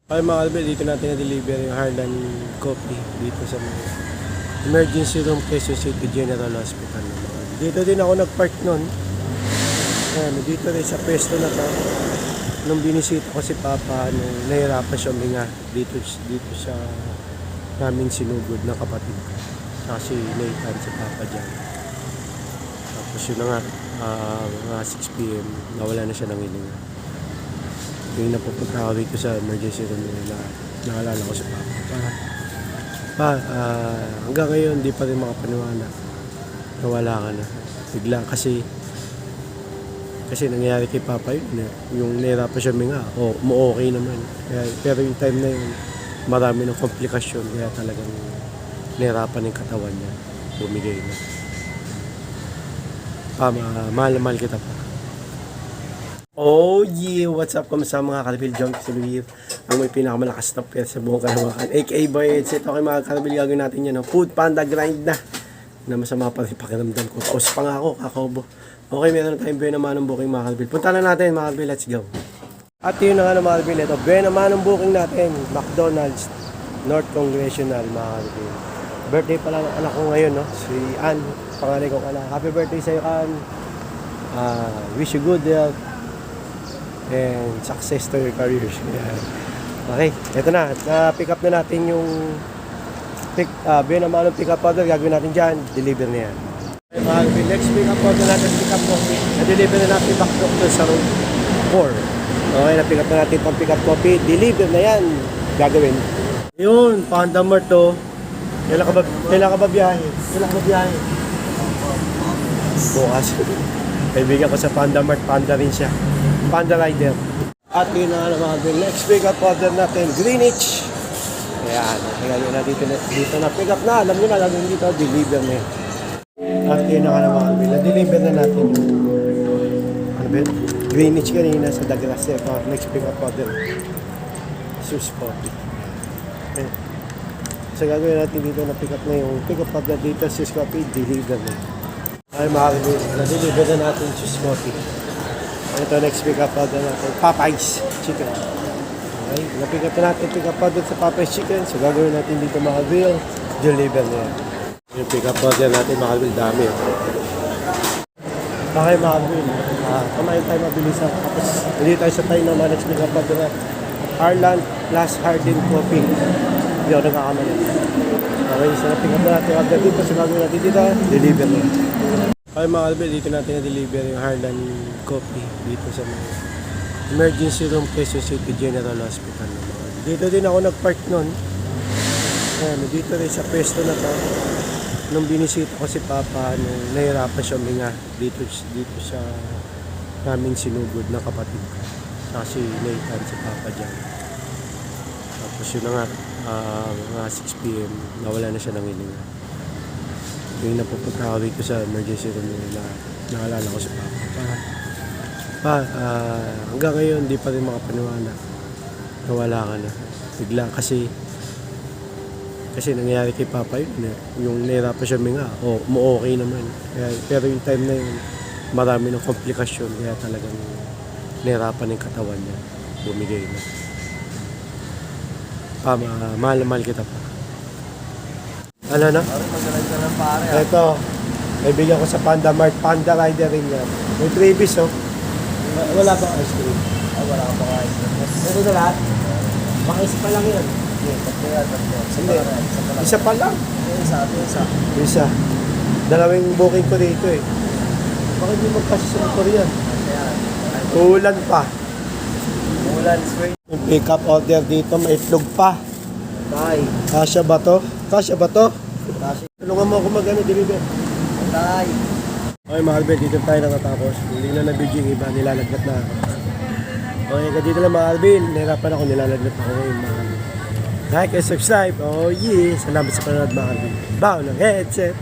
Ay mga Albel, dito natin na-deliver yung Harlan Coffee dito sa mga emergency room Quezon City General Hospital. Dito din ako nag-park nun. Ayan, dito rin sa pwesto na to. Nung binisita ko si Papa, nung nahirapan siya huminga dito sa naming sinugod na kapatid ko. Kasi Nathan si Papa dyan. Tapos yun na nga, mga 6 PM, nawala na siya ng hininga. Yung napupunta ako dito sa emergency room na naalala ko sa Papa. Hanggang ngayon, hindi pa rin makapaniwala na wala ka na. Bigla kasi nangyayari kay Papa yun. Yung nahirapan siya minga, okay naman. Pero yung time na yun, marami ng komplikasyon. Kaya talagang nahirapan yung katawan niya. Bumigay na. Mahal na mahal kita pa. Oh yeah! What's up? Kamusta mga Karabil Junkies sa Luhir? Ang may pinakamalakas na pera sa buong Kalawakan. A.K.A. Boy Headset. Okay mga Karabil, gagawin natin yan. Food Panda grind na. Na masama pa rin pakiramdam ko. Taos pa nga ako, kakaubo. Okay, meron na tayong buwan naman ng booking mga Karabil. Punta na natin mga Karabil, let's go. At yun na nga mga Karabil. Ito, buwan naman ng booking natin. McDonald's North Congressional mga Karabil. Birthday pala ng anak ko ngayon, no? Si Ann. Pangalan kong anak. Happy birthday sa'yo, Ann. Wish you good health and success to your career. Okay, eto na. Na-pick up na natin yung biyan naman ng pick up order. Gagawin natin dyan. Deliver na yan. Okay, next pick up order natin. Pick up coffee. Na-deliver na natin back doon sa room 4. Okay, na-pick up na natin pang pick up coffee. Deliver na yan. Gagawin. Yun, Panda Mart to. Kailan ka ba biyahe? Bukas. Kaibigan ko sa Panda Mart. Panda rin siya. Panda Rider. At yun na nga naman, next pick up order natin, Greenwich. Ayan, kaya na dito na pick up na. Alam nyo na, laging dito, deliver na yun. At yun na nga naman, na-deliver na natin yung Greenwich kanina sa Dagras. Ito, next pick up order. Sus Coffee. Okay. So gagawin natin dito na pick up na yung pick up order dito, Sus Coffee, deliver na. Ay mga kaibigan, na-deliver na natin Sus Coffee. Ito next pick up order natin, Popeyes Chicken. Okay, na-pick up natin pick up order sa Popeyes Chicken. So gagawin natin dito mga grill, deliver na yan. Yung pick up order natin mga grill, dami. Okay mga grill, kumain tayo mabilisan. Tapos hindi tayo sa tayo naman next pick up order natin. Harlan plus Hardin Coffee. Hindi ako nagkakamali. Okay, so na-pick up natin order dito. So gagawin natin dito, deliver na yan. Okay mga Albel, dito natin na-deliver yung Harlan Coffee dito sa mga emergency room Quezon City General Hospital. Dito din ako nag-park nun. Ayan, dito rin sa pwesto na to. Nung binisita ko si Papa, nung nahirapan siya huminga dito sa naming sinugod na kapatid ko. Kasi Nathan si Papa dyan. Tapos yun na nga, mga 6 PM, nawala na siya ng hininga. Yung napupunta ako dito sa emergency room na naalala ko sa Papa. Hanggang ngayon, hindi pa rin makapaniwala na wala ka na. Bigla kasi nangyayari kay Papa yun. Yung nahirapan siya minga, okay naman. Pero yung time na yun, marami ng komplikasyon. Kaya talagang nahirapan yung katawan niya. Bumigay na. Mahal na mahal kita pa. Ano na? Ito, kaibigan ko sa Panda Mart, Panda Rider rin yan. May previous, oh. Wala bang ice cream? Wala pa nga ice cream. Ito na lahat? Baka isa pa lang yan. Hindi, Isa pa lang? Isa. Dalawang booking ko dito eh. Bakit hindi magkasya sa motor yan? Ulan pa. Ulan, spring. Yung pick up order dito, may itlog pa. Tay. Kasya ba to? Tulungan mo ako mag-ano, deliver. Tay. Okay mga Albert, dito tayo nakatapos. Hindi na na-video yung iba, nilalagnat na ako. Okay, dito lang mga Albert, nahirapan ako, nilalagnat ako ngayon mga Albert. Like and subscribe, oh yeah! Salamat sa panonood mga Albert. Bao ng headset!